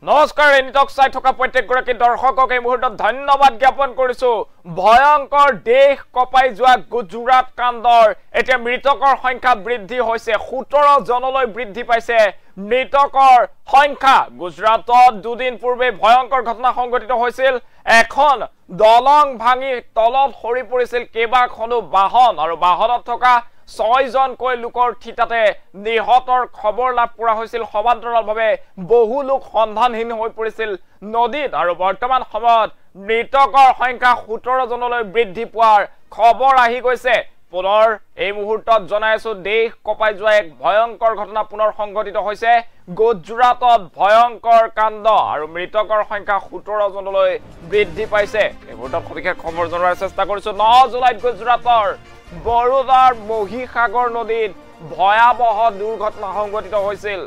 নমস্কাৰ এনিটক চাই থকা প্ৰত্যেকগৰাকী দৰ্শকক এই মুহূৰ্তত ধন্যবাদ জ্ঞাপন কৰিছো ভয়ংকৰ দেশ কপাই যোৱা গুজৰাট কাণ্ডৰ এতিয়া মৃতকৰ সংখ্যা বৃদ্ধি হৈছে 17 জনলৈ বৃদ্ধি পাইছে মৃতকৰ সংখ্যা গুজৰাটত দুদিন পূৰ্বে ভয়ংকৰ ঘটনা সংঘটিত হৈছিল এখন দলং ভাঙি তলত সৰি পৰিছিল কেবাখনো বাহন আৰু বাহনত থকা 6 জনকৈ লোকৰ ঠিতাতে নিহতৰ খবৰ লাভ কৰা হৈছিল সমান্তৰালভাৱে বহু লোক সন্ধানহীন হৈ পৰিছিল নদীত আৰু বৰ্তমান সময়ত মৃতকৰ সংখ্যা 17 জনলৈ বৃদ্ধি পোৱাৰ খবৰ আহি গৈছে পুনৰ এই মুহূৰ্তত জনাইছো দেশ কপাই যোৱা এক ভয়ংকৰ ঘটনা পুনৰ সংঘটিত হৈছে গুজৰাটত ভয়ংকৰ কাণ্ড আৰু মৃতকৰ সংখ্যা 17 জনলৈ বৃদ্ধি পাইছে এই মুহূৰ্তত সবিশেষ খবৰ জনোৱাৰ চেষ্টা কৰিছো 9 জুলাইত গুজৰাটৰ বৰোদাৰ মহিসাগৰ নদীত ভয়াবহ দুৰ্ঘটনা সংঘটিত হৈছিল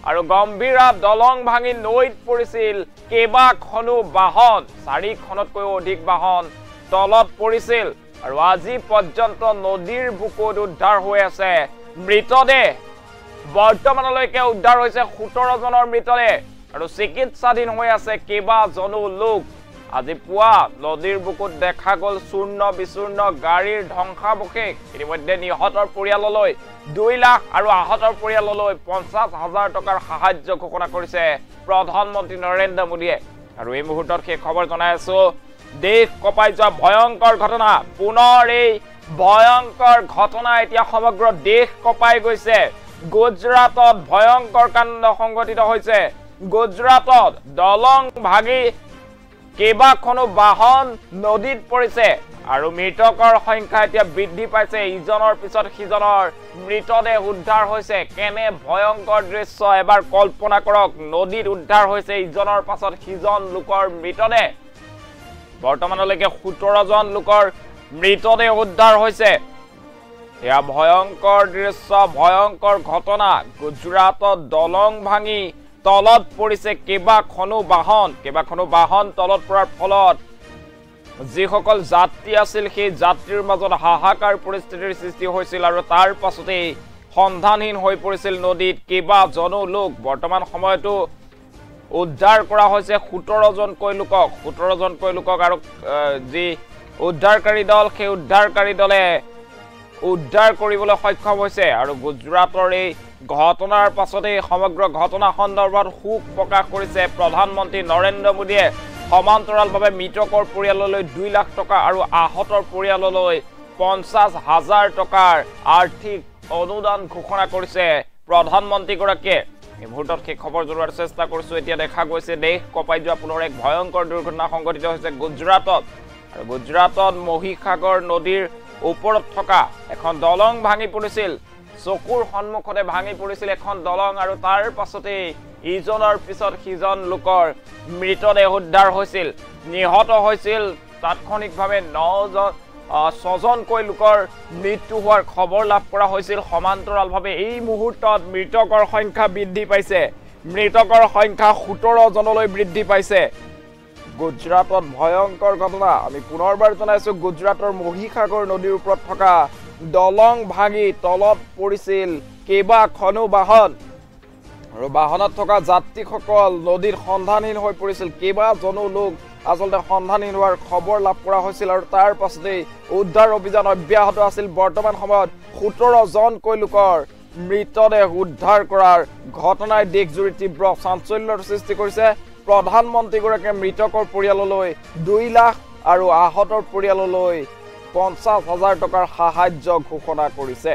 আৰু গম্ভীৰা দলং ভাঙি নৈত পৰিছিল কেবাখনো বাহন 4খনতকৈ অধিক বাহন তলত পৰিছিল আৰু আজি পৰ্যন্ত নদীৰ বুকুত উদ্ধাৰ হৈ আছে মৃতদেহ বৰ্তমানলৈকে উদ্ধাৰ হৈছে 17 জনৰ মৃতদেহ আৰু চিকিৎসাধীন হৈ আছে কেবাজনো লোক আজি পুৱা নদীৰ বুকুত দেখা গল চূৰ্ণ বিচূৰ্ণ গাড়ীৰ ধ্বংসাবশেষ ইতিমধ্যে নিহতৰ পৰিয়াললৈ 2 লাখ আৰু আহতৰ পৰিয়াললৈ 50,000 টকাৰ সাহায্য ঘোষণা কৰিছে প্ৰধানমন্ত্ৰী নৰেন্দ্ৰ মোদীয়ে আৰু এই মুহূৰ্তত সেই খবৰ জনাই আছো দেশ কপাই যোৱা ভয়ংকৰ ঘটনা পুনৰ এই ভয়ংকৰ ঘটনা এতিয়া সমগ্ৰ দেশ কপাই গৈছে গুজৰাটত ভয়ংকৰ কাণ্ড সংঘটিত হৈছে গুজৰাটত দলং ভাঙি কেবাখনো বাহন নদীত পৰিছে আৰু মৃতকৰ সংখ্যা এতিয়া বৃদ্ধি পাইছে ইজনৰ পিছত সিজনৰ মৃতদেহ উদ্ধাৰ হৈছে কেনে ভয়ংকৰ দৃশ্য এবাৰ কল্পনা কৰক নদীত উদ্ধাৰ হৈছে ইজনৰ পাছত সিজন লোকৰ মৃতদেহ বৰ্তমানলৈকে 17 জন লোকৰ মৃতদেহ উদ্ধাৰ হৈছে এয়া ভয়ংকৰ দৃশ্য ভয়ংকৰ ঘটনা গুজৰাটত দলং ভাঙি তলত পৰিছে কেবাখনো বাহন তলত পৰাৰ ফলত যিসকল যাত্ৰী আছিল সেই যাত্ৰীৰ মাজত হাহাকাৰ পৰিস্থিতিৰ সৃষ্টি হৈছিল আৰু তাৰ পাছতে সন্ধানহীন হৈ পৰিছিল নদীত কেবাজনো লোক বৰ্তমান সময়তো উদ্ধাৰ কৰা হৈছে 17 জনকৈ লোকক আৰু যি উদ্ধাৰকাৰী দল সেই উদ্ধাৰকাৰী দলে উদ্ধাৰ কৰিবলৈ সক্ষম হৈছে আৰু গুজৰাটৰ এই ঘটনাৰ পাছতে সমগ্ৰ ঘটনা সন্দৰ্ভত শোক প্ৰকাশ কৰিছে প্ৰধানমন্ত্ৰী নৰেন্দ্ৰ মোদীয়ে সমান্তৰালভাৱে মৃতকৰ পৰিয়াললৈ 2 লাখ টকা আৰু আহতৰ পৰিয়াললৈ 50,000 টকাৰ আৰ্থিক অনুদান ঘোষণা কৰিছে প্ৰধানমন্ত্ৰীগৰাকীয়ে এই মুহূৰ্তত সেই খবৰ জনোৱাৰ চেষ্টা কৰিছো এতিয়া দেখা গৈছে দেশ কপাই যোৱা পুনৰ এক ভয়ংকৰ দুৰ্ঘটনা সংঘটিত হৈছে গুজৰাটত আৰু গুজৰাটত মহিসাগৰ নদীৰ ওপৰত থকা এখন দলং ভাঙি পৰিছিল চকুৰ সন্মুখতে ভাঙি পৰিছিল এখন দলং আৰু তাৰ পাছতে ইজনৰ পিছত সিজন লোকৰ মৃতদেহ উদ্ধাৰ হৈছিল নিহত হৈছিল তাৎক্ষণিকভাৱে 6 জনকৈ লোকৰ মৃত্যু হোৱাৰ খবৰ লাভ কৰা হৈছিল সমান্তৰালভাৱে এই মুহূৰ্তত মৃতকৰ সংখ্যা বৃদ্ধি পাইছে মৃতকৰ সংখ্যা 17 জনলৈ বৃদ্ধি পাইছে গুজৰাটত ভয়ংকৰ ঘটনা আমি পুনৰবাৰ জনাইছো গুজৰাটৰ মহিসাগৰ নদীৰ ওপৰত থকা দলং ভাঙি তলত পৰিছিল কেবাখনো বাহন আৰু বাহনত থকা যাত্ৰীসকল নদীৰ সন্ধানহীন হৈ পৰিছিল কেবাজনো লোক আসলতে সন্ধানহীন হোৱাৰ খবৰ লাভ কৰা হৈছিল আৰু তাৰ পাছতে উদ্ধাৰ অভিযান অব্যাহত আছিল বৰ্তমান সময়ত 17 জনকৈ লোকৰ মৃতদেহ উদ্ধাৰ কৰাৰ ঘটনাই দেশজুৰি তীব্ৰ চাঞ্চল্যৰ সৃষ্টি কৰিছে প্ৰধানমন্ত্ৰীগৰাকীয়ে মৃতকৰ পৰিয়াললৈ 2 লাখ আৰু আহতৰ পৰিয়াললৈ 50,000 টকাৰ সাহায্য ঘোষণা কৰিছে